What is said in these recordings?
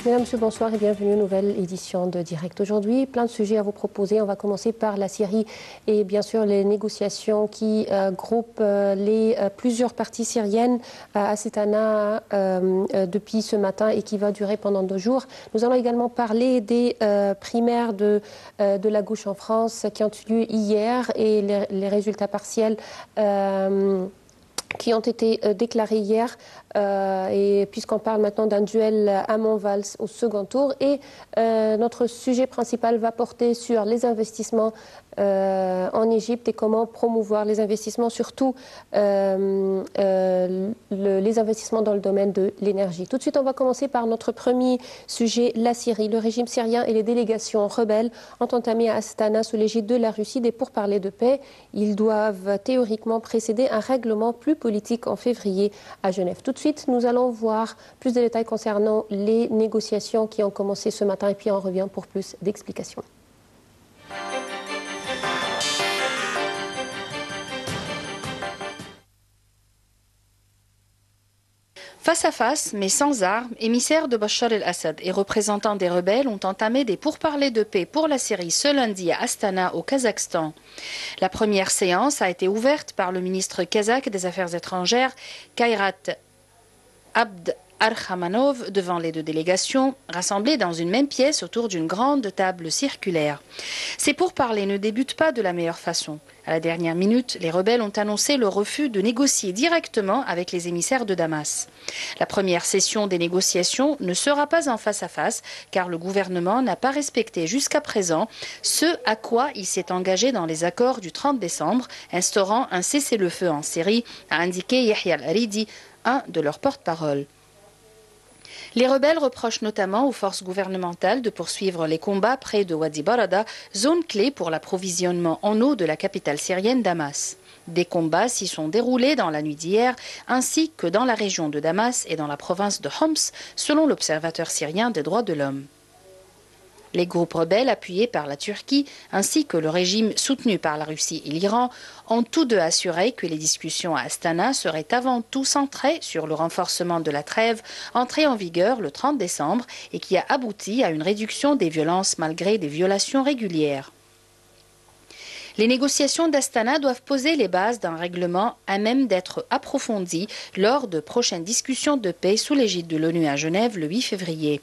Mesdames, Messieurs, bonsoir et bienvenue à une nouvelle édition de Direct. Aujourd'hui, plein de sujets à vous proposer. On va commencer par la Syrie et bien sûr les négociations qui groupent plusieurs parties syriennes à Astana depuis ce matin et qui va durer pendant 2 jours. Nous allons également parler des primaires de la gauche en France qui ont eu lieu hier et les résultats partiels qui ont été déclarés hier. Et puisqu'on parle maintenant d'un duel Hamon-Valls au second tour. Et notre sujet principal va porter sur les investissements en Égypte et comment promouvoir les investissements, surtout les investissements dans le domaine de l'énergie. Tout de suite, on va commencer par notre premier sujet, la Syrie. Le régime syrien et les délégations rebelles ont entamé à Astana, sous l'égide de la Russie, des pourparlers de paix. Ils doivent théoriquement précéder un règlement plus politique en février à Genève. Tout de suite, nous allons voir plus de détails concernant les négociations qui ont commencé ce matin et puis on revient pour plus d'explications. Face à face, mais sans armes, émissaires de Bachar el-Assad et représentants des rebelles ont entamé des pourparlers de paix pour la Syrie ce lundi à Astana, au Kazakhstan. La première séance a été ouverte par le ministre kazakh des Affaires étrangères, Kairat Abd Arkhamanov, devant les 2 délégations, rassemblées dans une même pièce autour d'une grande table circulaire. Ces pourparlers ne débutent pas de la meilleure façon. À la dernière minute, les rebelles ont annoncé le refus de négocier directement avec les émissaires de Damas. La première session des négociations ne sera pas en face-à-face, car le gouvernement n'a pas respecté jusqu'à présent ce à quoi il s'est engagé dans les accords du 30 décembre, instaurant un cessez-le-feu en Syrie, a indiqué Yahya al-Aridi, un de leurs porte-parole. Les rebelles reprochent notamment aux forces gouvernementales de poursuivre les combats près de Wadi Barada, zone clé pour l'approvisionnement en eau de la capitale syrienne Damas. Des combats s'y sont déroulés dans la nuit d'hier, ainsi que dans la région de Damas et dans la province de Homs, selon l'Observateur syrien des droits de l'homme. Les groupes rebelles appuyés par la Turquie, ainsi que le régime soutenu par la Russie et l'Iran, ont tous deux assuré que les discussions à Astana seraient avant tout centrées sur le renforcement de la trêve entrée en vigueur le 30 décembre et qui a abouti à une réduction des violences malgré des violations régulières. Les négociations d'Astana doivent poser les bases d'un règlement à même d'être approfondi lors de prochaines discussions de paix sous l'égide de l'ONU à Genève le 8 février.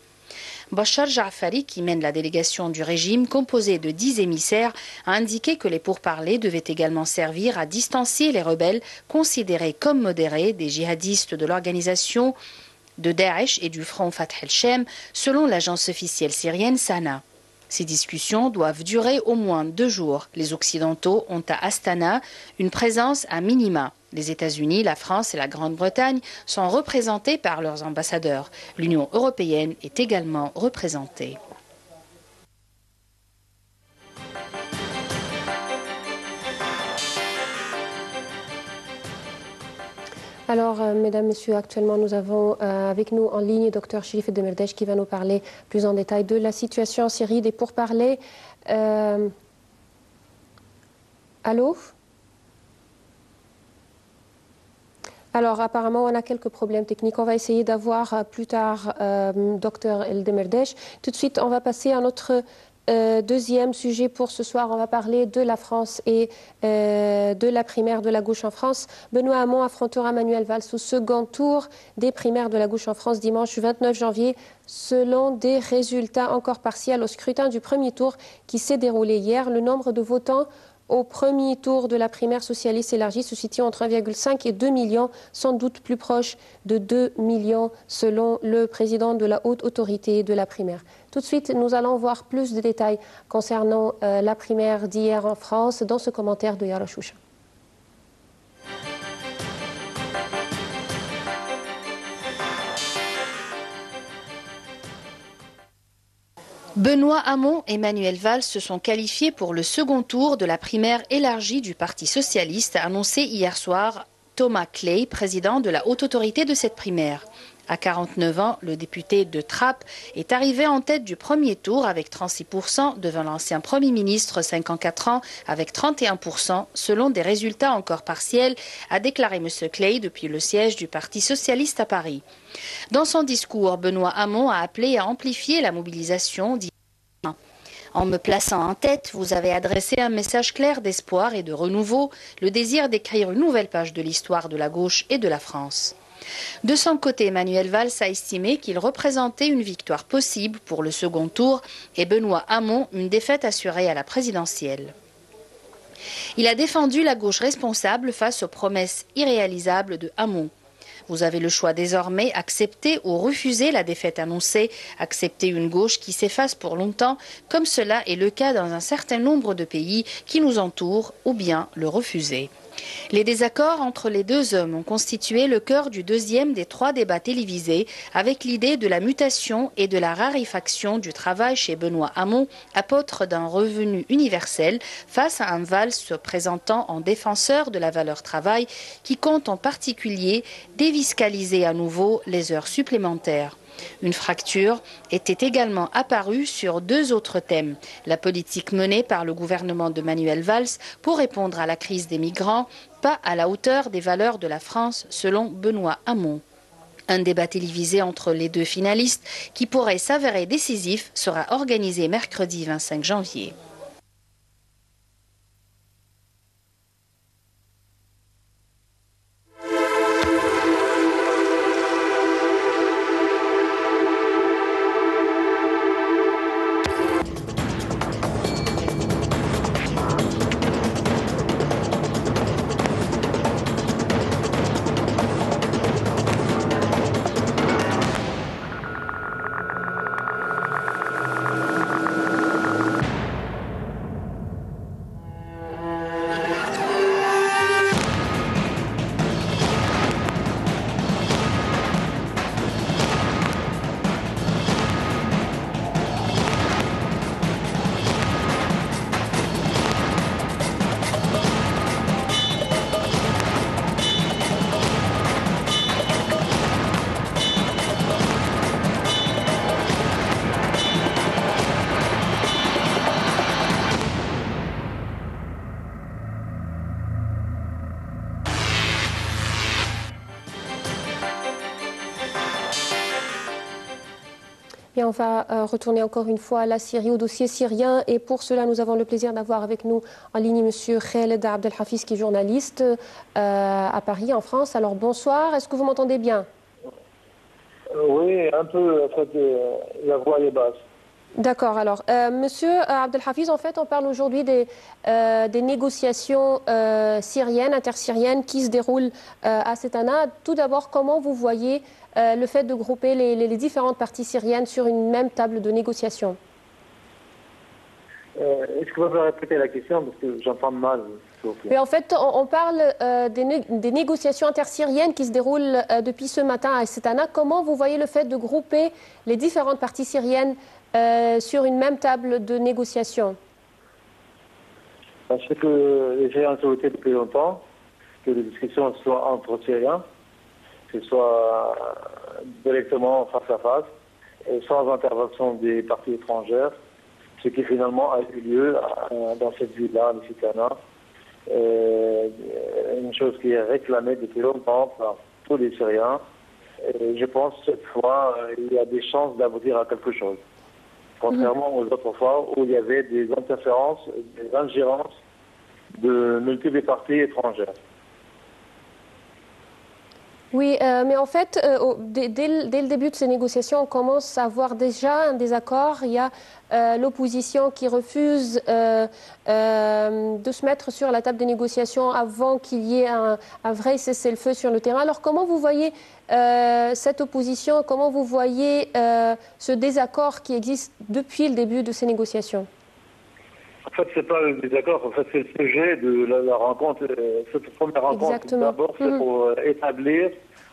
Bachar Ja'afari, qui mène la délégation du régime, composée de 10 émissaires, a indiqué que les pourparlers devaient également servir à distancier les rebelles considérés comme modérés des djihadistes de l'organisation de Daesh et du front Fatah el-Shem, selon l'agence officielle syrienne Sana. Ces discussions doivent durer au moins 2 jours. Les Occidentaux ont à Astana une présence à minima. Les États-Unis, la France et la Grande-Bretagne sont représentés par leurs ambassadeurs. L'Union européenne est également représentée. Alors, mesdames, messieurs, actuellement, nous avons avec nous en ligne Dr Cherif Demirdesh qui va nous parler plus en détail de la situation en Syrie, des pourparlers. Allô? Alors, apparemment, on a quelques problèmes techniques. On va essayer d'avoir plus tard Dr El Demirdesh. Tout de suite, on va passer à notre deuxième sujet pour ce soir. On va parler de la France et de la primaire de la gauche en France. Benoît Hamon affrontera Manuel Valls au second tour des primaires de la gauche en France dimanche 29 janvier, selon des résultats encore partiels au scrutin du premier tour qui s'est déroulé hier. Le nombre de votants au premier tour de la primaire socialiste élargie se situe entre 1,5 et 2 millions, sans doute plus proche de 2 millions selon le président de la haute autorité de la primaire. Tout de suite, nous allons voir plus de détails concernant la primaire d'hier en France dans ce commentaire de Yara Choucha. Benoît Hamon et Manuel Valls se sont qualifiés pour le second tour de la primaire élargie du Parti socialiste, a annoncé hier soir Thomas Clay, président de la haute autorité de cette primaire. À 49 ans, le député de Trappes est arrivé en tête du premier tour avec 36% devant l'ancien Premier ministre 54 ans avec 31% selon des résultats encore partiels, a déclaré M. Clay depuis le siège du Parti socialiste à Paris. Dans son discours, Benoît Hamon a appelé à amplifier la mobilisation. En me plaçant en tête, vous avez adressé un message clair d'espoir et de renouveau, le désir d'écrire une nouvelle page de l'histoire de la gauche et de la France. De son côté, Manuel Valls a estimé qu'il représentait une victoire possible pour le second tour et Benoît Hamon une défaite assurée à la présidentielle. Il a défendu la gauche responsable face aux promesses irréalisables de Hamon. Vous avez le choix désormais, accepter ou refuser la défaite annoncée, accepter une gauche qui s'efface pour longtemps, comme cela est le cas dans un certain nombre de pays qui nous entourent, ou bien le refuser. Les désaccords entre les deux hommes ont constitué le cœur du deuxième des 3 débats télévisés, avec l'idée de la mutation et de la raréfaction du travail chez Benoît Hamon, apôtre d'un revenu universel, face à un Valls se présentant en défenseur de la valeur travail, qui compte en particulier défiscaliser à nouveau les heures supplémentaires. Une fracture était également apparue sur 2 autres thèmes. La politique menée par le gouvernement de Manuel Valls pour répondre à la crise des migrants, pas à la hauteur des valeurs de la France, selon Benoît Hamon. Un débat télévisé entre les 2 finalistes, qui pourrait s'avérer décisif, sera organisé mercredi 25 janvier. Et on va retourner encore une fois à la Syrie, au dossier syrien. Et pour cela, nous avons le plaisir d'avoir avec nous en ligne M. Khaled Abdelhafiz, qui est journaliste à Paris, en France. Alors bonsoir, est-ce que vous m'entendez bien? Oui, un peu, en fait, la voix est basse. D'accord, alors, Monsieur Abdelhafiz, en fait, on parle aujourd'hui des négociations syriennes, intersyriennes, qui se déroulent à Cetana. Tout d'abord, comment vous voyez le fait de grouper les différentes parties syriennes sur une même table de négociation? Est-ce que vous pouvez répéter la question, parce que j'entends mal. Mais en fait, on parle des négociations intersyriennes qui se déroulent depuis ce matin à Cetana. Comment vous voyez le fait de grouper les différentes parties syriennes sur une même table de négociation? Parce que les Syriens ont souhaité depuis longtemps que les discussions soient entre Syriens, que ce soit directement face à face, et sans intervention des parties étrangères, ce qui finalement a eu lieu dans cette ville-là, à Cetana. Une chose qui est réclamée depuis longtemps par tous les Syriens. Et je pense que cette fois, il y a des chances d'aboutir à quelque chose. Contrairement aux autres fois où il y avait des interférences, des ingérences de multiples parties étrangères. Oui, mais en fait, dès le début de ces négociations, on commence à voir déjà un désaccord. Il y a l'opposition qui refuse de se mettre sur la table des négociations avant qu'il y ait un vrai cessez-le-feu sur le terrain. Alors, comment vous voyez cette opposition? Comment vous voyez ce désaccord qui existe depuis le début de ces négociations? En fait, ce n'est pas le désaccord, en fait, c'est le sujet de la rencontre. Cette première rencontre, d'abord, c'est pour établir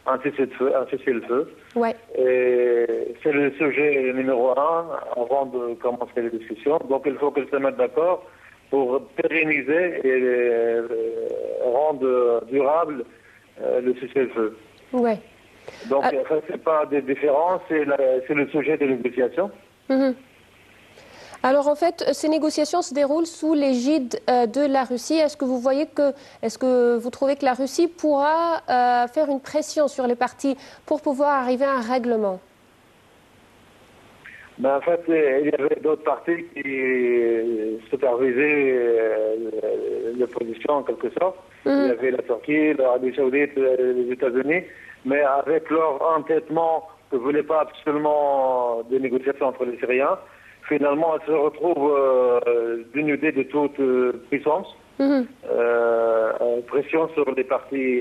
un cessez-le-feu. Ouais. Et c'est le sujet numéro 1 avant de commencer les discussions. Donc, il faut qu'elles se mettent d'accord pour pérenniser et rendre durable le cessez-le-feu. Ouais. Donc, ce n'est pas des différences, c'est le sujet de négociation. Alors, en fait, ces négociations se déroulent sous l'égide de la Russie. Est-ce que vous trouvez que la Russie pourra faire une pression sur les partis pour pouvoir arriver à un règlement? En fait, il y avait d'autres partis qui supervisaient l'opposition en quelque sorte. Il y avait la Turquie, l'Arabie Saoudite, les États-Unis, mais avec leur entêtement ne voulaient pas absolument de négociations entre les Syriens. Finalement, elles se retrouvent dénudées de toute puissance, pression sur les partis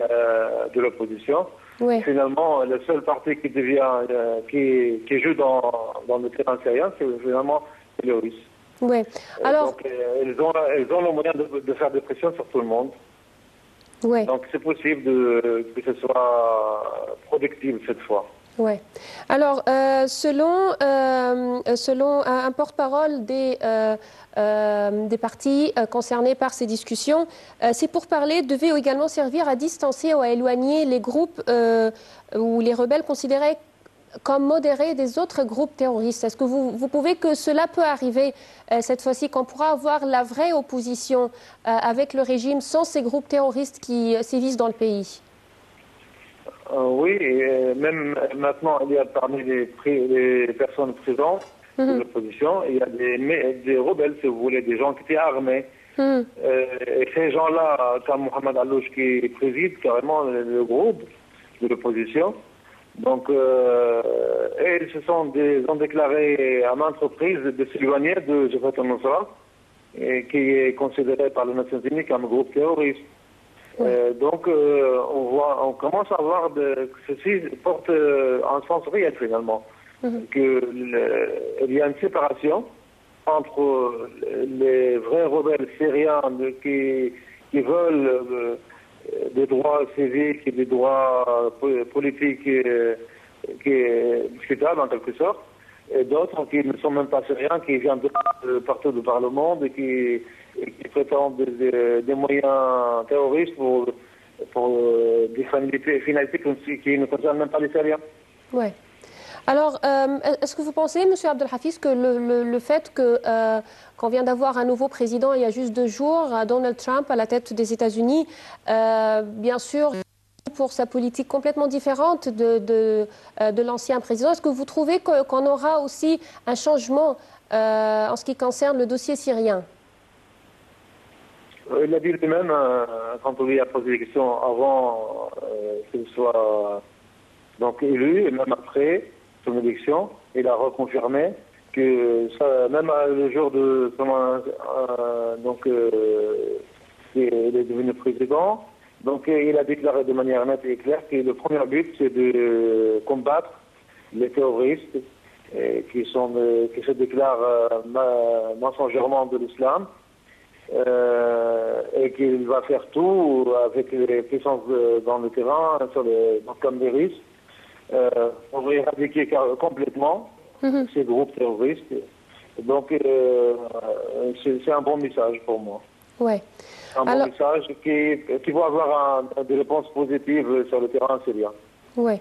de l'opposition. Oui. Finalement, le seul parti qui joue dans le terrain syrien, c'est finalement les Russes. Oui. Alors, donc, elles ont le moyen de faire des pressions sur tout le monde. Oui. Donc, c'est possible que ce soit productif cette fois. Oui. Alors, selon un porte-parole des partis concernés par ces discussions, ces pourparlers devaient également servir à distancer ou à éloigner les groupes ou les rebelles considérés comme modérés des autres groupes terroristes. Est-ce que vous pouvez que cela peut arriver cette fois-ci, qu'on pourra avoir la vraie opposition avec le régime sans ces groupes terroristes qui sévissent dans le pays? Oui, et même maintenant, il y a parmi les personnes présentes de l'opposition, il y a des rebelles, si vous voulez, des gens qui étaient armés. Et ces gens-là, comme Mohamed Allouche qui préside carrément le groupe de l'opposition, donc et ils ont déclaré à maintes reprises de s'éloigner de Jabhat al-Nusra, qui est considéré par les Nations Unies comme un groupe terroriste. Donc, on commence à voir que ceci porte un sens réel finalement. Il y a une séparation entre les vrais rebelles syriens qui veulent des droits civiques et des droits politiques discutables en quelque sorte, et d'autres qui ne sont même pas syriens, qui viennent de partout par le monde et qui prétendent des moyens terroristes pour des finalités qui ne concernent même pas les Syriens. Oui. Alors, est-ce que vous pensez, M. Abdelhafiz, que le fait qu'on vient d'avoir un nouveau président il y a juste 2 jours, Donald Trump à la tête des États-Unis, bien sûr, pour sa politique complètement différente de l'ancien président, est-ce que vous trouvez qu'on aura aussi un changement en ce qui concerne le dossier syrien? Il a dit lui-même, quand on lui a posé des questions avant qu'il soit donc élu, et même après son élection, il a reconfirmé que ça, même le jour de il est devenu président, donc il a déclaré de manière nette et claire que le premier but c'est de combattre les terroristes qui se déclarent mensongèrement de l'islam. Et qu'il va faire tout avec les puissances dans le terrain, comme des Russes, pour éradiquer complètement ces groupes terroristes. Donc, c'est un bon message pour moi. Ouais. Un bon message qui va avoir des réponses positives sur le terrain syrien. Oui.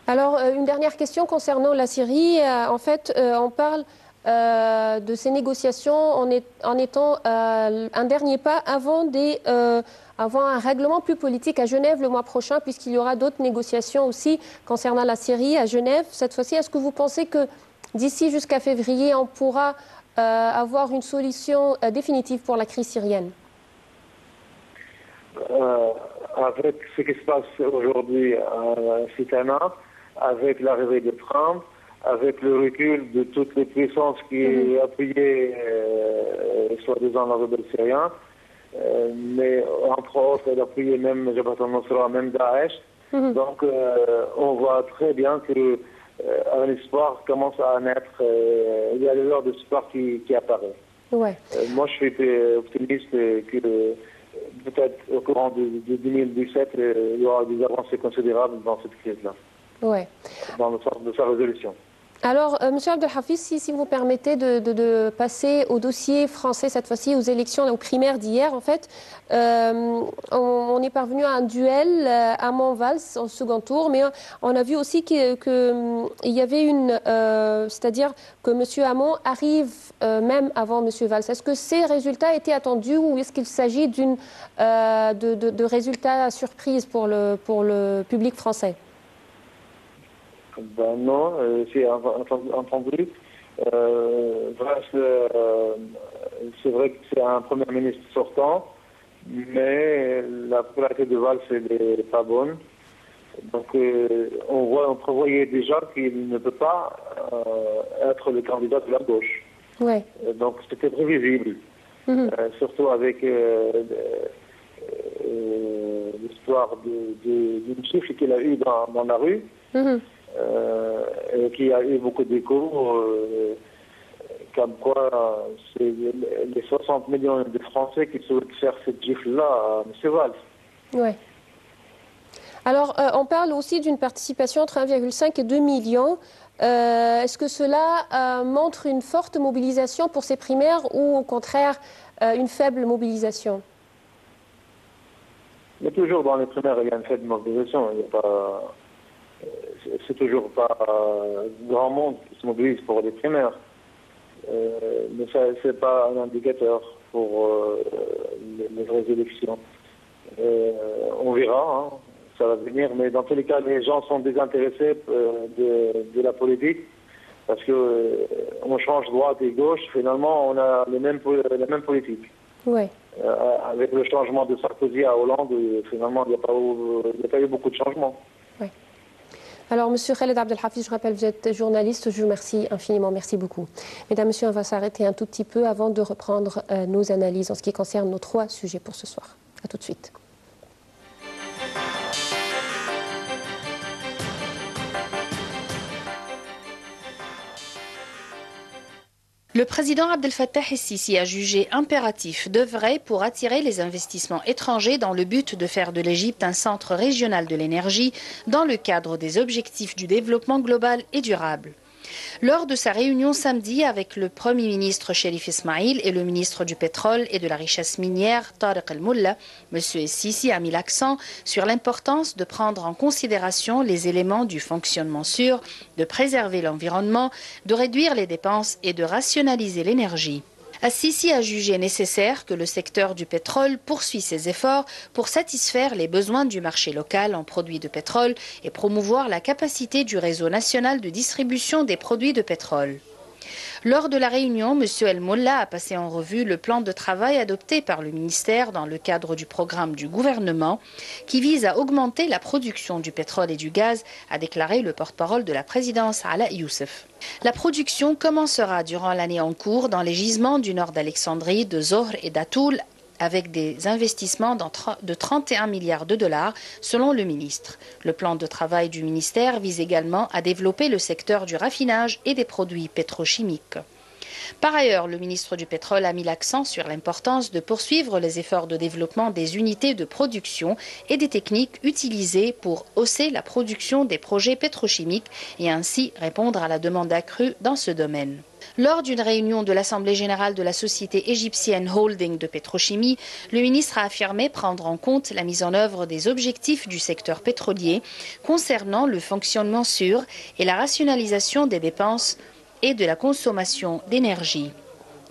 Alors, une dernière question concernant la Syrie. En fait, on parle de ces négociations en étant un dernier pas avant un règlement plus politique à Genève le mois prochain, puisqu'il y aura d'autres négociations aussi concernant la Syrie à Genève. Cette fois-ci, est-ce que vous pensez que d'ici jusqu'à février, on pourra avoir une solution définitive pour la crise syrienne? Avec ce qui se passe aujourd'hui à Sitana, avec l'arrivée de Trump, avec le recul de toutes les puissances qui appuyaient soi-disant la rebelle syrien, mais entre autres, elle appuyait même Jabhat al-Nusra, même Daesh. Donc, on voit très bien que un espoir commence à naître. Il y a l'heure d'espoir qui apparaît. Ouais. Moi, je suis optimiste que peut-être au courant de 2017, il y aura des avancées considérables dans cette crise-là, ouais. dans le sens de sa résolution. Alors, Monsieur Abdelhafiz, si vous permettez de passer au dossier français cette fois-ci, aux élections, aux primaires d'hier, en fait, on est parvenu à un duel à Montval en second tour, mais on a vu aussi qu'il y avait c'est-à-dire que Monsieur Hamon arrive même avant Monsieur Valls. Est-ce que ces résultats étaient attendus ou est-ce qu'il s'agit de résultats surprises pour le public français? Ben non, j'ai entendu. C'est vrai que c'est un Premier ministre sortant, mais la popularité de Valls n'est pas bonne. Donc on prévoyait déjà qu'il ne peut pas être le candidat de la gauche. Ouais. Donc c'était prévisible, surtout avec l'histoire d'une chiffre qu'il a eue dans la rue. Qui a eu beaucoup d'écho, comme quoi c'est les 60 millions de Français qui souhaitent faire cette gifle-là à M. Valls. Oui. Alors, on parle aussi d'une participation entre 1,5 et 2 millions. Est-ce que cela montre une forte mobilisation pour ces primaires ou au contraire une faible mobilisation? Mais toujours dans les primaires, il y a une faible mobilisation. Il n'y a pas... C'est toujours pas grand monde qui se mobilise pour les primaires. Mais ça, c'est pas un indicateur pour les vraies élections. On verra, hein, ça va venir. Mais dans tous les cas, les gens sont désintéressés de la politique parce que on change droite et gauche. Finalement, on a la même politique. Ouais. Avec le changement de Sarkozy à Hollande, finalement, il n'y a pas eu beaucoup de changements. Alors, Monsieur Khaled Abdelhafiz, je rappelle, vous êtes journaliste. Je vous remercie infiniment. Merci beaucoup. Mesdames, Messieurs, on va s'arrêter un tout petit peu avant de reprendre nos analyses en ce qui concerne nos 3 sujets pour ce soir. À tout de suite. Le président Abdel Fattah el-Sisi a jugé impératif d'œuvrer pour attirer les investissements étrangers dans le but de faire de l'Égypte un centre régional de l'énergie dans le cadre des objectifs du développement global et durable. Lors de sa réunion samedi avec le Premier ministre Cherif Ismail et le ministre du Pétrole et de la Richesse minière Tariq El-Molla, M. El-Sisi a mis l'accent sur l'importance de prendre en considération les éléments du fonctionnement sûr, de préserver l'environnement, de réduire les dépenses et de rationaliser l'énergie. El-Sisi a jugé nécessaire que le secteur du pétrole poursuit ses efforts pour satisfaire les besoins du marché local en produits de pétrole et promouvoir la capacité du réseau national de distribution des produits de pétrole. Lors de la réunion, M. El-Molla a passé en revue le plan de travail adopté par le ministère dans le cadre du programme du gouvernement qui vise à augmenter la production du pétrole et du gaz, a déclaré le porte-parole de la présidence Ala Youssef. La production commencera durant l'année en cours dans les gisements du nord d'Alexandrie, de Zohr et d'Atoul, avec des investissements de 31 milliards de dollars, selon le ministre. Le plan de travail du ministère vise également à développer le secteur du raffinage et des produits pétrochimiques. Par ailleurs, le ministre du Pétrole a mis l'accent sur l'importance de poursuivre les efforts de développement des unités de production et des techniques utilisées pour hausser la production des projets pétrochimiques et ainsi répondre à la demande accrue dans ce domaine. Lors d'une réunion de l'Assemblée générale de la société égyptienne Holding de pétrochimie, le ministre a affirmé prendre en compte la mise en œuvre des objectifs du secteur pétrolier concernant le fonctionnement sûr et la rationalisation des dépenses et de la consommation d'énergie.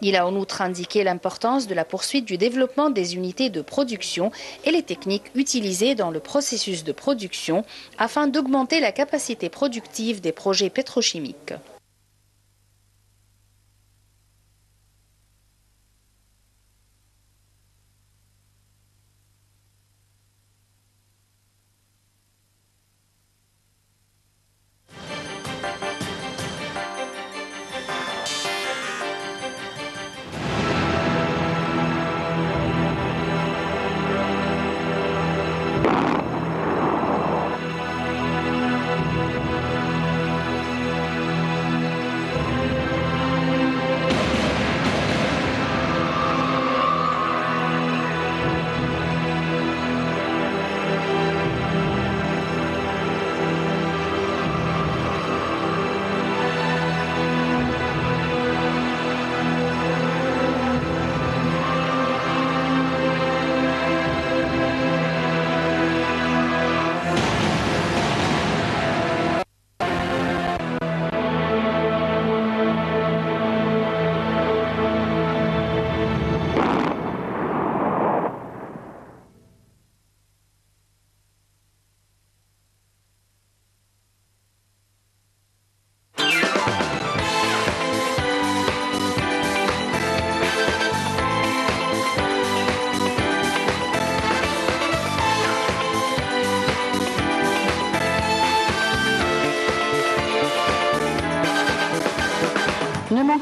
Il a en outre indiqué l'importance de la poursuite du développement des unités de production et les techniques utilisées dans le processus de production afin d'augmenter la capacité productive des projets pétrochimiques.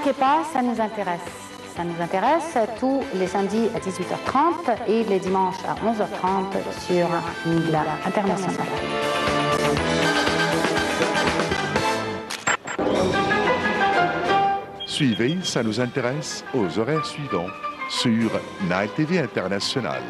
manquez pas, ça nous intéresse. Ça nous intéresse tous les samedis à 18h30 et les dimanches à 11h30 sur Nigla International. Suivez, ça nous intéresse aux horaires suivants sur Nile TV International.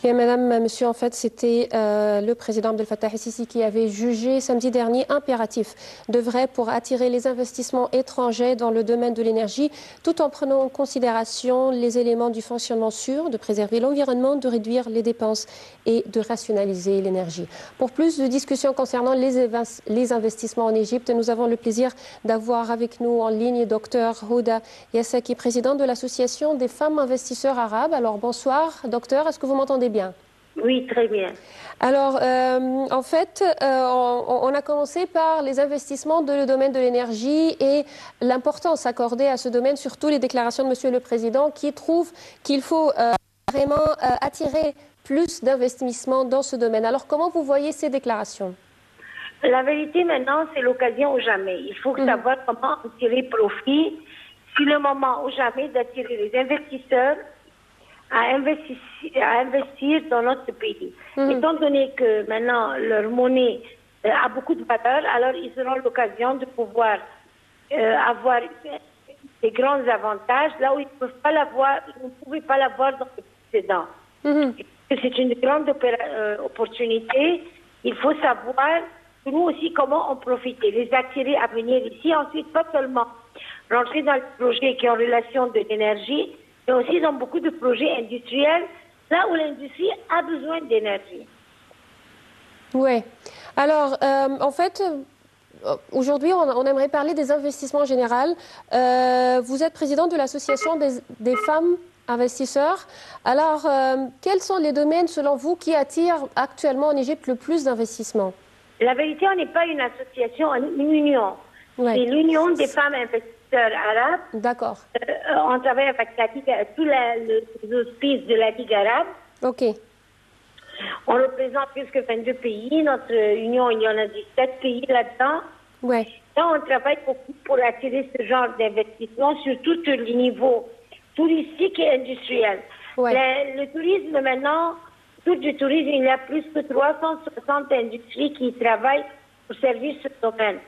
Bien, Madame, Monsieur, en fait, c'était le président Abdel Fattah el-Sisi qui avait jugé samedi dernier impératif de vrai pour attirer les investissements étrangers dans le domaine de l'énergie, tout en prenant en considération les éléments du fonctionnement sûr, de préserver l'environnement, de réduire les dépenses et de rationaliser l'énergie. Pour plus de discussions concernant les investissements en Égypte, nous avons le plaisir d'avoir avec nous en ligne Dr Houda Yassaki, président de l'Association des femmes investisseurs arabes. Alors, bonsoir, docteur, est-ce que vous m'entendez bien? Oui, très bien. Alors, en fait, on a commencé par les investissements dans le domaine de l'énergie et l'importance accordée à ce domaine, surtout les déclarations de Monsieur le Président qui trouve qu'il faut vraiment attirer plus d'investissements dans ce domaine. Alors, comment vous voyez ces déclarations? La vérité, maintenant, c'est l'occasion ou jamais. Il faut savoir comment en tirer profit. C'est le moment ou jamais d'attirer les investisseurs à investir dans notre pays. Étant donné que maintenant leur monnaie a beaucoup de valeur, alors ils auront l'occasion de pouvoir avoir des grands avantages là où ils ne peuvent pas l'avoir, ils ne pouvaient pas l'avoir dans le précédent. C'est une grande opportunité. Il faut savoir nous aussi comment en profiter, les attirer à venir ici. Ensuite, pas seulement rentrer dans les projets qui ont relation de l'énergie, mais aussi dans beaucoup de projets industriels, là où l'industrie a besoin d'énergie. Oui. Alors, en fait, aujourd'hui, on aimerait parler des investissements en général. Vous êtes président de l'Association des femmes investisseurs. Alors, quels sont les domaines, selon vous, qui attirent actuellement en Égypte le plus d'investissements? La vérité, on n'est pas une association, une union. Ouais. C'est l'Union des femmes investisseurs arabes. D'accord. On travaille avec la Ligue, tous les auspices de la Ligue arabe. OK. On représente plus que 22 pays. Notre union, il y en a 17 pays là-dedans. Ouais. Là, on travaille beaucoup pour attirer ce genre d'investissement sur tous les niveaux, touristique et industriel. Ouais. Le tourisme, maintenant, tout du tourisme, il y a plus que 360 industries qui travaillent pour servir ce domaine.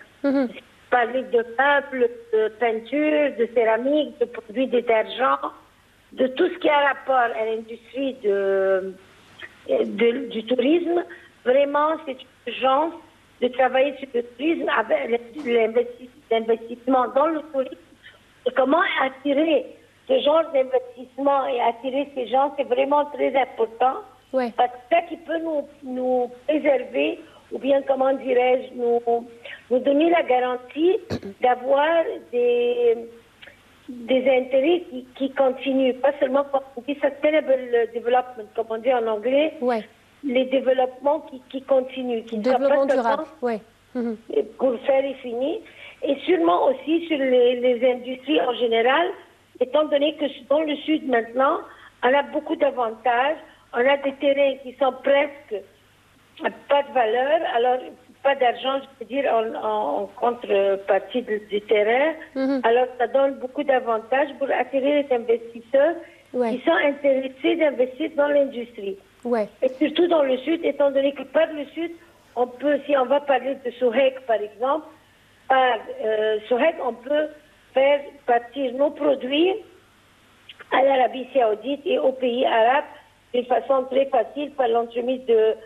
Parler de meubles, de peinture, de céramique, de produits détergents, de tout ce qui a rapport à l'industrie du tourisme. Vraiment, c'est une chance de travailler sur le tourisme avec l'investissement dans le tourisme. Et comment attirer ce genre d'investissement et attirer ces gens, c'est vraiment très important. Ouais. Parce que ça qui peut nous préserver, ou bien, comment dirais-je, nous donner la garantie d'avoir des intérêts qui continuent. Pas seulement comme on dit sustainable development, comme on dit en anglais, ouais. Les développements qui continuent. Qui développement durable, oui. Pour faire et finir. Et sûrement aussi sur les industries en général, étant donné que dans le Sud maintenant, on a beaucoup d'avantages. On a des terrains qui sont presque pas de valeur, alors pas d'argent, je veux dire, en contrepartie du terrain. Alors ça donne beaucoup d'avantages pour attirer les investisseurs qui sont intéressés d'investir dans l'industrie. Ouais. Et surtout dans le Sud, étant donné que par le Sud, on peut, si on va parler de Soheg par exemple, par Soheg, on peut faire partir nos produits à l'Arabie Saoudite et aux pays arabes d'une façon très facile par l'entremise de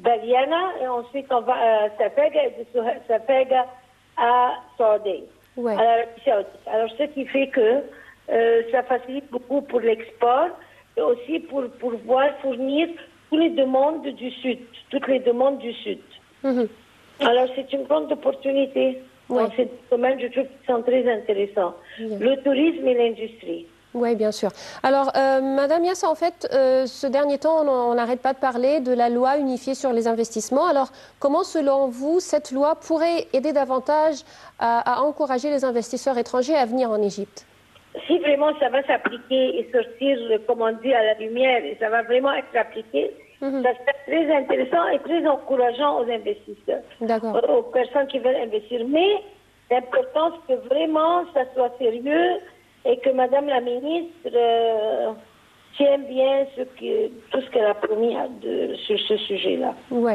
Baliana, et ensuite on va à Safega et de Safega à Saoudi, Ouais. à l'Arabie Saoudite. Alors ce qui fait que ça facilite beaucoup pour l'export et aussi pour pouvoir fournir toutes les demandes du Sud, toutes les demandes du Sud. Mhm. Alors c'est une grande opportunité. Ouais. Dans ce domaine, je trouve qu'ils sont très intéressants. Bien. Le tourisme et l'industrie. Oui, bien sûr. Alors, Madame Yassa, en fait, ce dernier temps, on n'arrête pas de parler de la loi unifiée sur les investissements. Alors, comment, selon vous, cette loi pourrait aider davantage à encourager les investisseurs étrangers à venir en Égypte? Si vraiment ça va s'appliquer et sortir, comme on dit, à la lumière, et ça va vraiment être appliqué, ça serait très intéressant et très encourageant aux investisseurs, D'accord. aux personnes qui veulent investir. Mais l'important, c'est que vraiment ça soit sérieux et que Madame la ministre tienne bien tout ce qu'elle a promis sur ce sujet-là. Oui.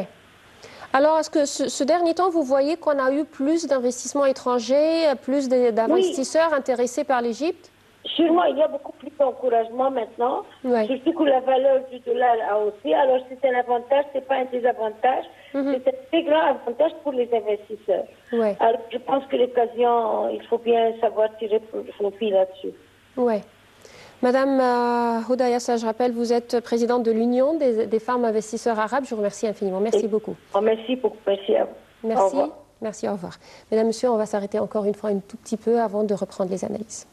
Alors, est-ce que ce dernier temps, vous voyez qu'on a eu plus d'investissements étrangers, plus d'investisseurs intéressés par l'Égypte? Sûrement, il y a beaucoup plus d'encouragement maintenant, Ouais. surtout que la valeur du dollar a haussé. Alors, c'est un avantage, c'est pas un désavantage. C'est un très grand avantage pour les investisseurs. Ouais. Alors, je pense que l'occasion, il faut bien savoir tirer profit là-dessus. Oui. Madame Houda Yassa, je rappelle, vous êtes présidente de l'Union des femmes investisseurs arabes. Je vous remercie infiniment. Merci beaucoup. Merci beaucoup. Merci à vous. Merci. Au revoir. Merci, au revoir. Mesdames, Messieurs, on va s'arrêter encore une fois un tout petit peu avant de reprendre les analyses.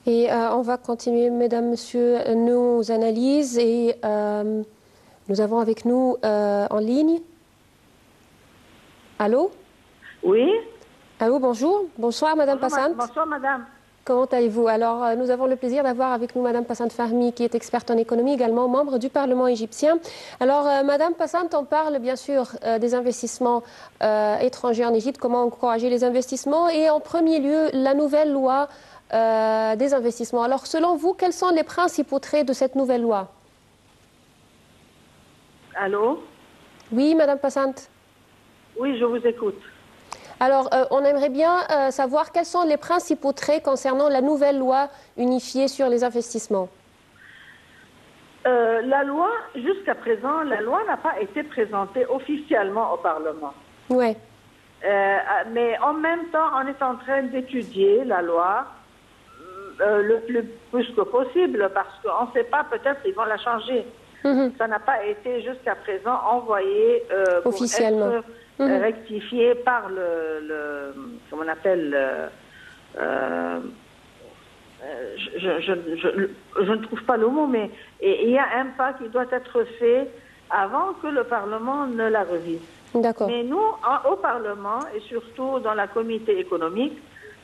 Et on va continuer, mesdames, messieurs, nos analyses. Et nous avons avec nous en ligne. Allô? Oui. Allô, bonjour. Bonsoir, madame Passante. Bonsoir, madame. Comment allez-vous? Alors, nous avons le plaisir d'avoir avec nous madame Passante Fahmi, qui est experte en économie, également membre du Parlement égyptien. Alors, madame Passante, on parle bien sûr des investissements étrangers en Égypte, comment encourager les investissements, et en premier lieu, la nouvelle loi des investissements. Alors, selon vous, quels sont les principaux traits de cette nouvelle loi? Allô? Oui, madame Passante. Oui, je vous écoute. Alors, on aimerait bien savoir quels sont les principaux traits concernant la nouvelle loi unifiée sur les investissements. La loi, jusqu'à présent, la loi n'a pas été présentée officiellement au Parlement. Oui. Mais en même temps, on est en train d'étudier la loi le plus que possible parce qu'on ne sait pas, peut-être ils vont la changer. Ça n'a pas été jusqu'à présent envoyé officiellement pour être rectifié par comment on appelle, je ne trouve pas le mot, mais il y a un pas qui doit être fait avant que le Parlement ne la revise. D'accord. Mais nous, au Parlement, et surtout dans la comité économique,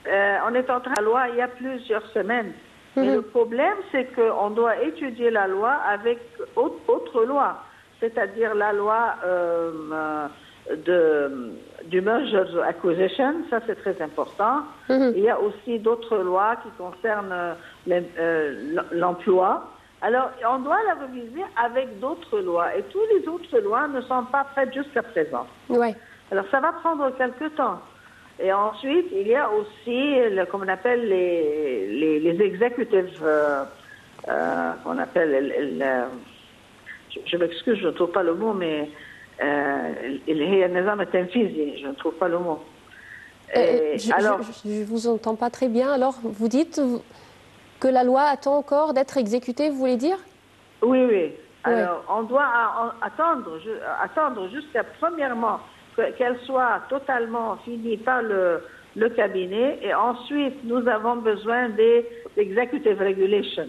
on est en train de la loi il y a plusieurs semaines. Mais le problème, c'est qu'on doit étudier la loi avec autre loi, c'est-à-dire la loi du merger acquisition, ça c'est très important. Il y a aussi d'autres lois qui concernent l'emploi. Alors, on doit la réviser avec d'autres lois. Et toutes les autres lois ne sont pas faites jusqu'à présent. Ouais. Alors, ça va prendre quelques temps. Et ensuite, il y a aussi, comme on appelle, les executives, qu'on appelle, je m'excuse, je ne trouve pas le mot, mais je ne trouve pas le mot. Je vous entends pas très bien. Alors, vous dites que la loi attend encore d'être exécutée, vous voulez dire? Oui, oui. Alors, on doit attendre jusqu'à, premièrement, qu'elle soit totalement finie par le cabinet, et ensuite, nous avons besoin des executive regulations.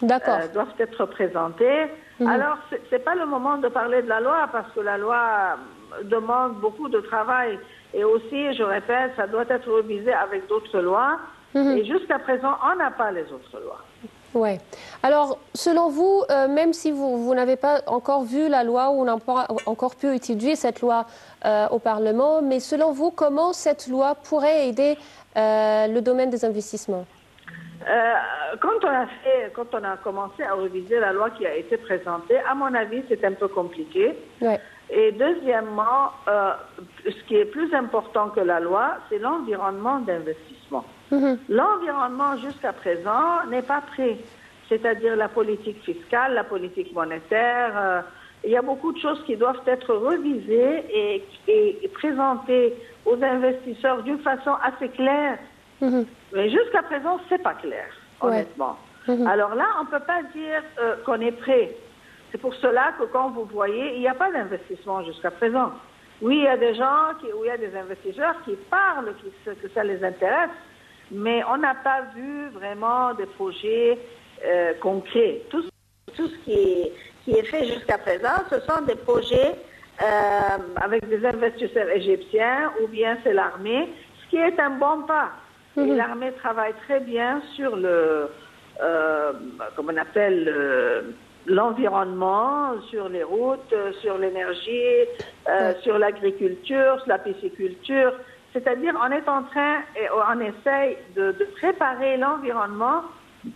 D'accord. Doivent être présentées. Alors, c'est pas le moment de parler de la loi, parce que la loi demande beaucoup de travail. Et aussi, je répète, ça doit être révisé avec d'autres lois. Et jusqu'à présent, on n'a pas les autres lois. Ouais. Alors, selon vous, même si vous n'avez pas encore vu la loi ou n'a pas encore pu étudier cette loi au Parlement, mais selon vous, comment cette loi pourrait aider le domaine des investissements? Quand on a commencé à réviser la loi qui a été présentée, à mon avis, c'est un peu compliqué. Ouais. Et deuxièmement, ce qui est plus important que la loi, c'est l'environnement d'investissement. L'environnement jusqu'à présent n'est pas prêt, c'est-à-dire la politique fiscale, la politique monétaire. Il y a beaucoup de choses qui doivent être revisées et présentées aux investisseurs d'une façon assez claire. Mais jusqu'à présent, c'est pas clair, honnêtement. Alors là, on ne peut pas dire qu'on est prêt. C'est pour cela que quand vous voyez, il n'y a pas d'investissement jusqu'à présent. Oui, il y a des gens, il y a des investisseurs qui parlent que ça les intéresse, mais on n'a pas vu vraiment des projets concrets. Tout ce qui est fait jusqu'à présent, ce sont des projets avec des investisseurs égyptiens ou bien c'est l'armée, ce qui est un bon pas. Et l'armée travaille très bien sur comme on appelle, l'environnement, sur les routes, sur l'énergie, sur l'agriculture, sur la pisciculture. C'est-à-dire, on est en train et on essaye de préparer l'environnement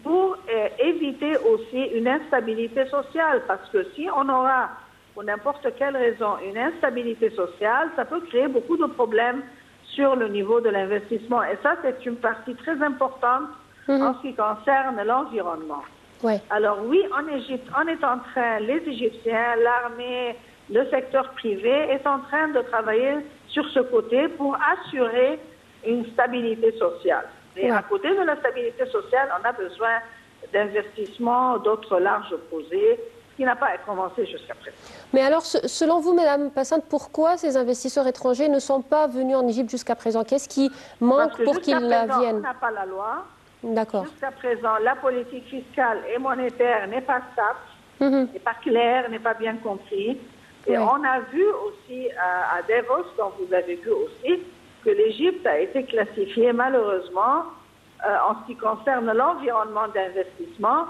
pour éviter aussi une instabilité sociale. Parce que si on aura, pour n'importe quelle raison, une instabilité sociale, ça peut créer beaucoup de problèmes sur le niveau de l'investissement. Et ça, c'est une partie très importante en ce qui concerne l'environnement. Ouais. Alors oui, en Égypte, on est en train, les Égyptiens, l'armée, le secteur privé est en train de travailler sur ce côté pour assurer une stabilité sociale. Et à côté de la stabilité sociale, on a besoin d'investissements, d'autres larges projets, ce qui n'a pas commencé jusqu'à présent. Mais alors, selon vous, Madame Passante, pourquoi ces investisseurs étrangers ne sont pas venus en Égypte jusqu'à présent? Qu'est-ce qui manque pour qu'ils viennent? On n'a pas la loi. D'accord. Jusqu'à présent, la politique fiscale et monétaire n'est pas stable, n'est pas claire, n'est pas bien comprise. Et on a vu aussi à Davos, comme vous avez vu aussi, que l'Égypte a été classifiée malheureusement en ce qui concerne l'environnement d'investissement,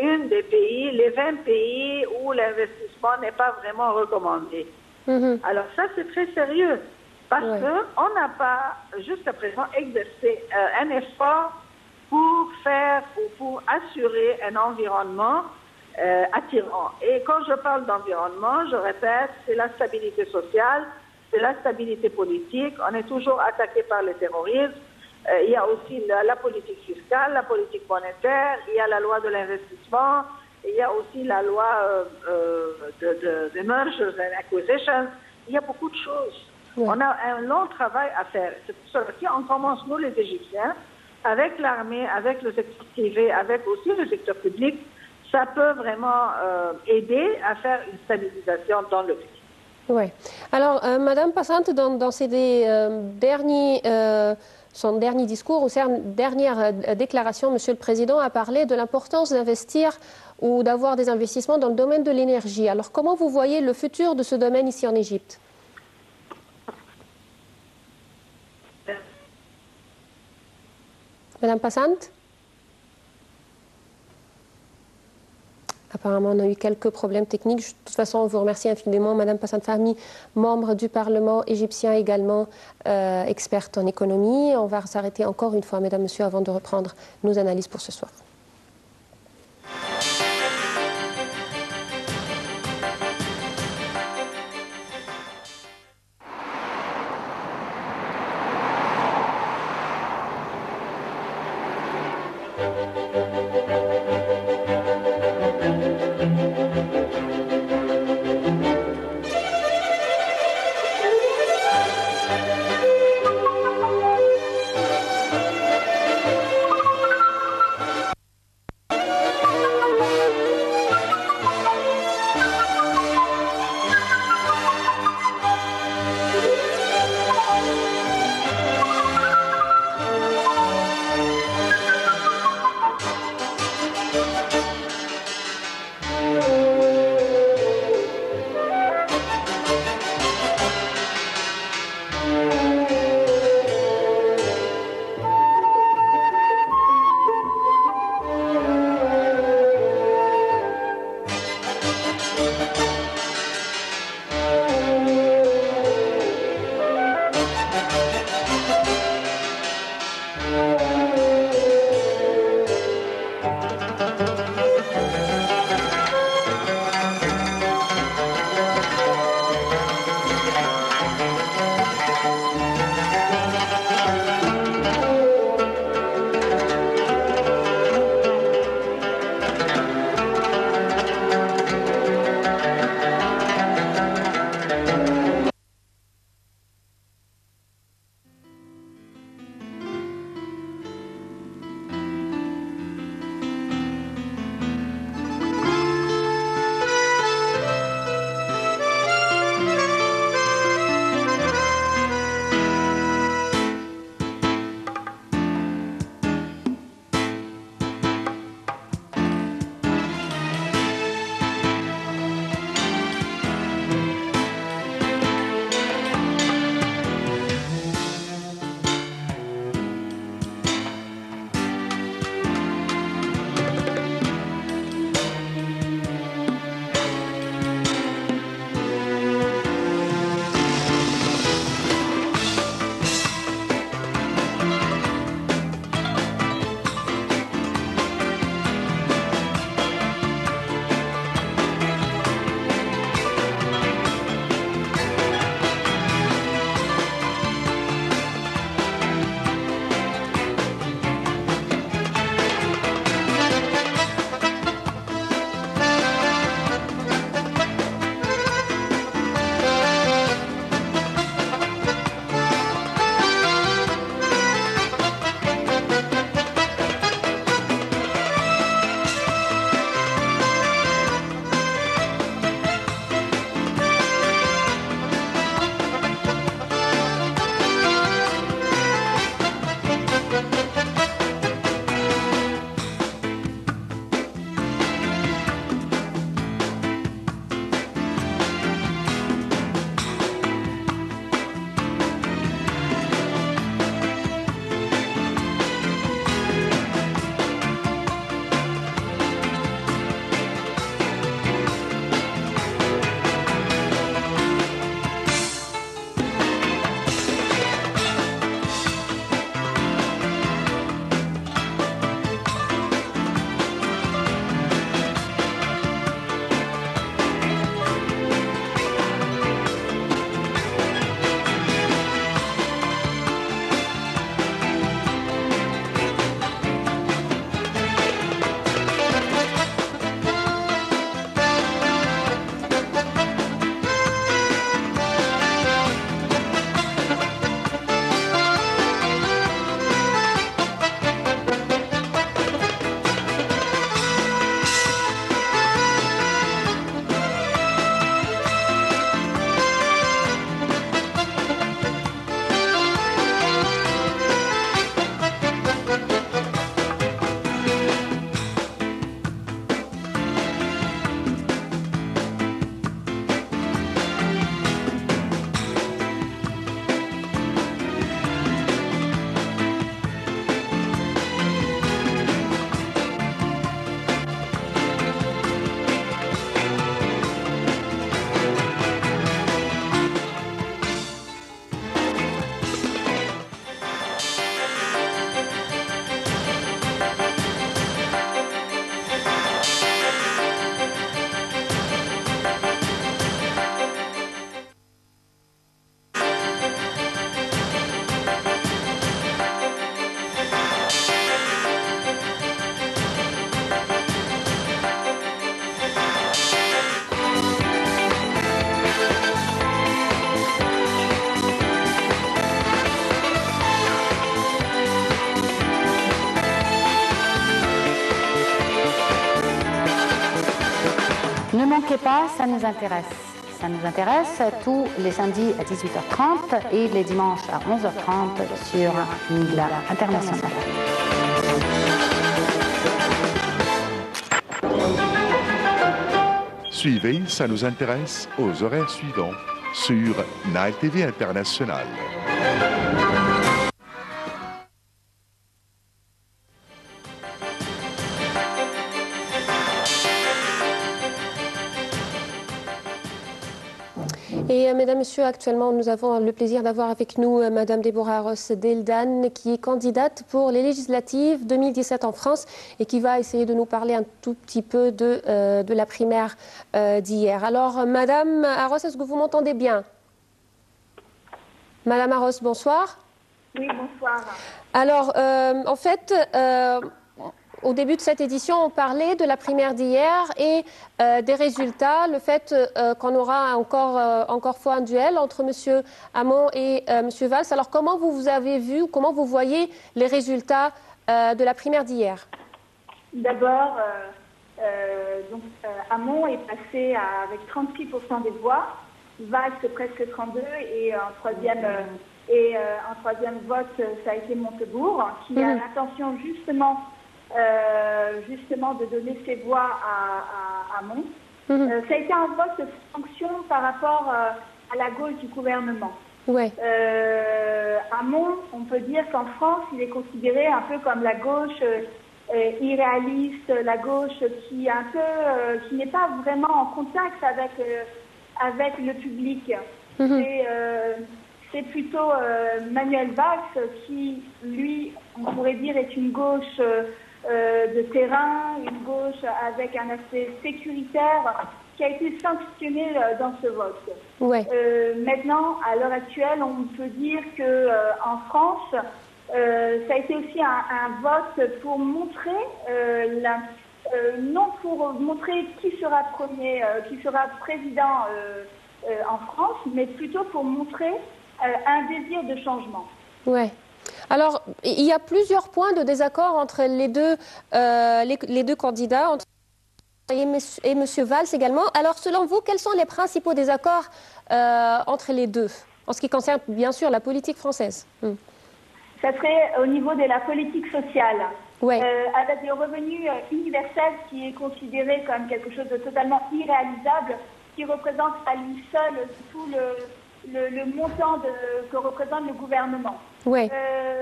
une des pays, les 20 pays où l'investissement n'est pas vraiment recommandé. Alors ça, c'est très sérieux parce qu'on n'a pas jusqu'à présent exercé un effort pour faire ou pour assurer un environnement attirant. Et quand je parle d'environnement, je répète, c'est la stabilité sociale, c'est la stabilité politique. On est toujours attaqué par les terroristes. Il y a aussi la politique fiscale, la politique monétaire, il y a la loi de l'investissement, il y a aussi la loi de mergers and acquisitions. Il y a beaucoup de choses. Oui. On a un long travail à faire. C'est pour cela qu'on commence, nous les Égyptiens, avec l'armée, avec le secteur privé, avec aussi le secteur public, ça peut vraiment aider à faire une stabilisation dans le pays. Oui. Alors, Madame Passante, dans ses son dernier discours ou sa dernière déclaration, Monsieur le Président a parlé de l'importance d'investir ou d'avoir des investissements dans le domaine de l'énergie. Alors, comment vous voyez le futur de ce domaine ici en Égypte? Madame Passante? Apparemment, on a eu quelques problèmes techniques. De toute façon, on vous remercie infiniment. Madame Passante Fahmi, membre du Parlement égyptien, également experte en économie. On va s'arrêter encore une fois, mesdames, messieurs, avant de reprendre nos analyses pour ce soir. Ne manquez pas, ça nous intéresse. Ça nous intéresse tous les samedis à 18h30 et les dimanches à 11h30 sur Migla International. Suivez, ça nous intéresse aux horaires suivants sur Nile TV International. Et mesdames, messieurs, actuellement, nous avons le plaisir d'avoir avec nous madame Deborah Aros Deldan, qui est candidate pour les législatives 2017 en France et qui va essayer de nous parler un tout petit peu de la primaire d'hier. Alors, madame Aros, est-ce que vous m'entendez bien? Madame Aros, bonsoir. Oui, bonsoir. Alors, en fait, au début de cette édition, on parlait de la primaire d'hier et des résultats, le fait qu'on aura encore fois un duel entre M. Hamon et M. Valls. Alors, comment vous avez vu, comment vous voyez les résultats de la primaire d'hier? D'abord, Hamon est passé avec 36% des voix, Valls presque 32% et en troisième vote, ça a été Montebourg, qui a l'intention justement de donner ses voix à Hamon. Ça a été un vote sanction par rapport à la gauche du gouvernement. Ouais. Hamon, on peut dire qu'en France, il est considéré un peu comme la gauche irréaliste, la gauche qui n'est pas vraiment en contact avec le public. C'est plutôt Manuel Valls qui, lui, on pourrait dire, est une gauche de terrain, une gauche avec un aspect sécuritaire qui a été sanctionnée dans ce vote. Ouais. Maintenant, à l'heure actuelle, on peut dire qu'en France, ça a été aussi un vote pour montrer, non pour montrer qui sera président en France, mais plutôt pour montrer un désir de changement. Ouais. Alors, il y a plusieurs points de désaccord entre les deux candidats, entre et M. Valls également. Alors, selon vous, quels sont les principaux désaccords entre les deux, en ce qui concerne, bien sûr, la politique française? Ça serait au niveau de la politique sociale. Ouais. Avec le revenu universel qui est considéré comme quelque chose de totalement irréalisable, qui représente à lui seul tout le montant que représente le gouvernement. Ouais.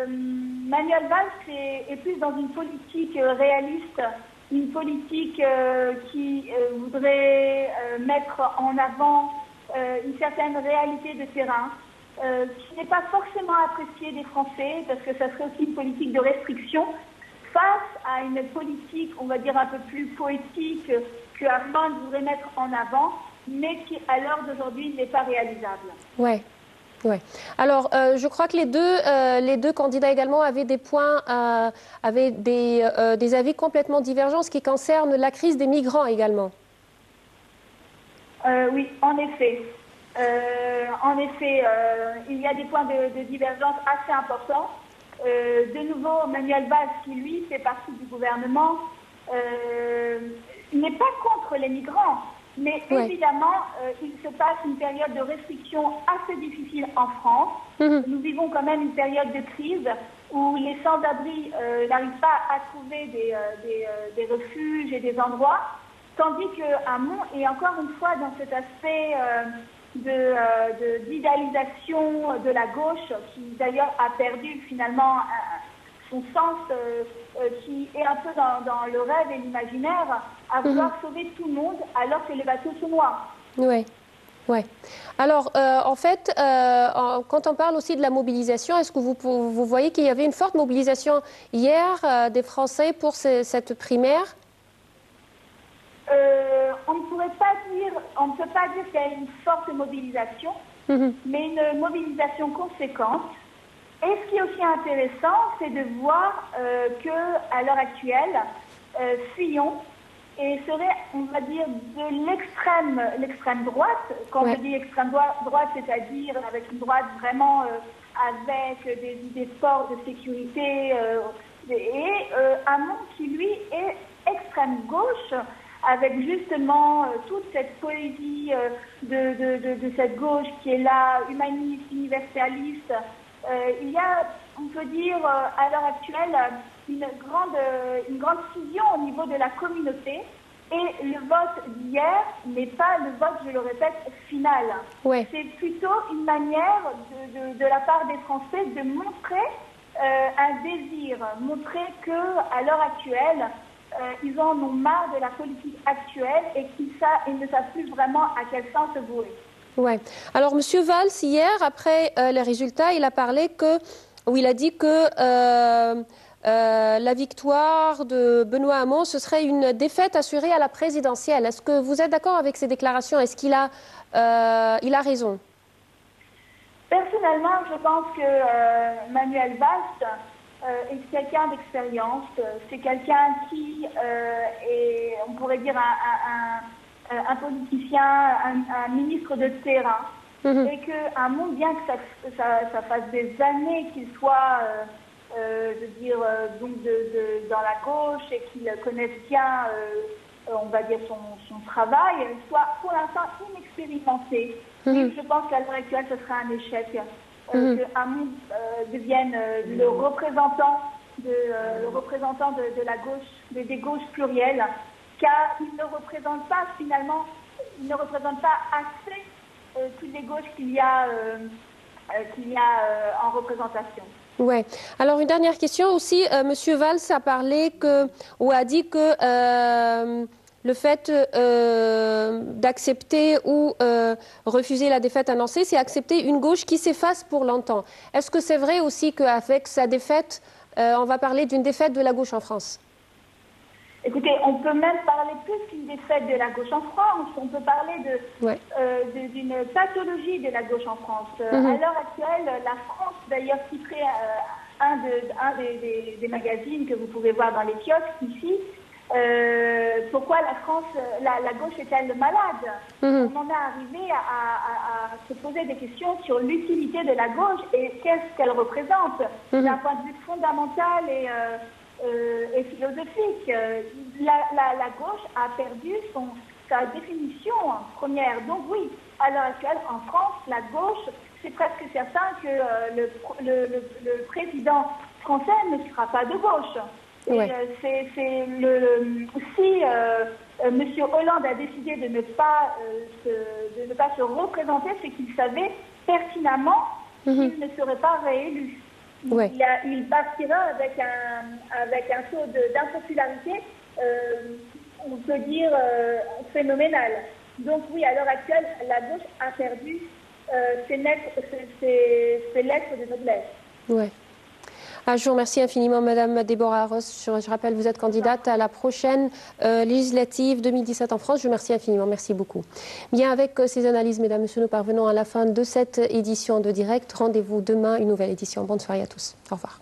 Manuel Valls est plus dans une politique réaliste, une politique qui voudrait mettre en avant une certaine réalité de terrain, qui n'est pas forcément appréciée des Français, parce que ça serait aussi une politique de restriction, face à une politique, on va dire, un peu plus poétique que Hamon voudrait mettre en avant, mais qui, à l'heure d'aujourd'hui, n'est pas réalisable. Ouais. Ouais. Alors, je crois que les deux candidats également avaient des points, avaient des avis complètement divergents, ce qui concerne la crise des migrants également. Oui, en effet. Il y a des points de divergence assez importants. De nouveau, Manuel Valls, qui lui fait partie du gouvernement, n'est pas contre les migrants. Mais évidemment, il se passe une période de restriction assez difficile en France. Nous vivons quand même une période de crise où les sans-abri n'arrivent pas à trouver des refuges et des endroits, tandis que Hamon est encore une fois dans cet aspect d'idéalisation de la gauche, qui d'ailleurs a perdu finalement son sens, qui est un peu dans le rêve et l'imaginaire, à vouloir sauver tout le monde alors que les bateaux sont noirs. Oui. Ouais. Alors, en fait, quand on parle aussi de la mobilisation, est-ce que vous voyez qu'il y avait une forte mobilisation hier des Français pour cette primaire? On ne peut pas dire qu'il y a une forte mobilisation, mais une mobilisation conséquente. Et ce qui est aussi intéressant, c'est de voir qu'à l'heure actuelle, Fillon serait, on va dire, de l'extrême droite. Quand je dis extrême droite, c'est-à-dire avec une droite vraiment avec des idées fortes de sécurité, et Hamon qui, lui, est extrême gauche, avec justement toute cette poésie de cette gauche qui est là, humaniste, universaliste. Il y a, on peut dire, à l'heure actuelle, une grande fusion au niveau de la communauté. Et le vote d'hier n'est pas le vote, je le répète, final. Ouais. C'est plutôt une manière de la part des Français de montrer un désir, montrer qu'à l'heure actuelle, ils en ont marre de la politique actuelle et qu'ils ne savent plus vraiment à quel sens se vouer. Ouais. Alors, M. Valls, hier, après les résultats, il a dit que la victoire de Benoît Hamon, ce serait une défaite assurée à la présidentielle. Est-ce que vous êtes d'accord avec ces déclarations? Est-ce qu'il a raison? Personnellement, je pense que Manuel Valls est quelqu'un d'expérience. C'est quelqu'un qui est, on pourrait dire, un politicien, un ministre de terrain. Et qu'à Hamon, bien que ça fasse des années qu'il soit... donc dans la gauche et qu'il connaisse bien, on va dire, son travail, soit pour l'instant inexpérimenté. Et je pense qu'à l'heure actuelle, ce sera un échec. Que Hamon devienne le représentant de la gauche, des gauches plurielles, car il ne représente pas finalement, assez toutes les gauches qu'il y a en représentation. Ouais. Alors une dernière question aussi. Monsieur Valls a dit que le fait d'accepter ou refuser la défaite annoncée, c'est accepter une gauche qui s'efface pour longtemps. Est-ce que c'est vrai aussi qu'avec sa défaite, on va parler d'une défaite de la gauche en France? Écoutez, on peut même parler plus qu'une défaite de la gauche en France. On peut parler d'une pathologie de la gauche en France. À l'heure actuelle, la France, d'ailleurs, citerait un des magazines que vous pouvez voir dans les kiosques ici. Pourquoi la France, la gauche est-elle malade? On en est arrivé à se poser des questions sur l'utilité de la gauche et qu'est-ce qu'elle représente d'un point de vue fondamental et philosophique. La gauche a perdu sa définition première. Donc oui, à l'heure actuelle, en France, la gauche, c'est presque certain que le président français ne sera pas de gauche. Ouais. Si M. Hollande a décidé de ne pas se représenter, c'est qu'il savait pertinemment qu'il ne serait pas réélu. Ouais. Il partira avec un taux d'impopularité, on peut dire, phénoménal. Donc oui, à l'heure actuelle, la gauche a perdu ses lettres de noblesse. Ouais. Je vous remercie infiniment, Madame Déborah Ross. Je rappelle, vous êtes candidate à la prochaine législative 2017 en France. Je vous remercie infiniment. Merci beaucoup. Bien, avec ces analyses, Mesdames, Messieurs, nous parvenons à la fin de cette édition de Direct. Rendez-vous demain, une nouvelle édition. Bonne soirée à tous. Au revoir.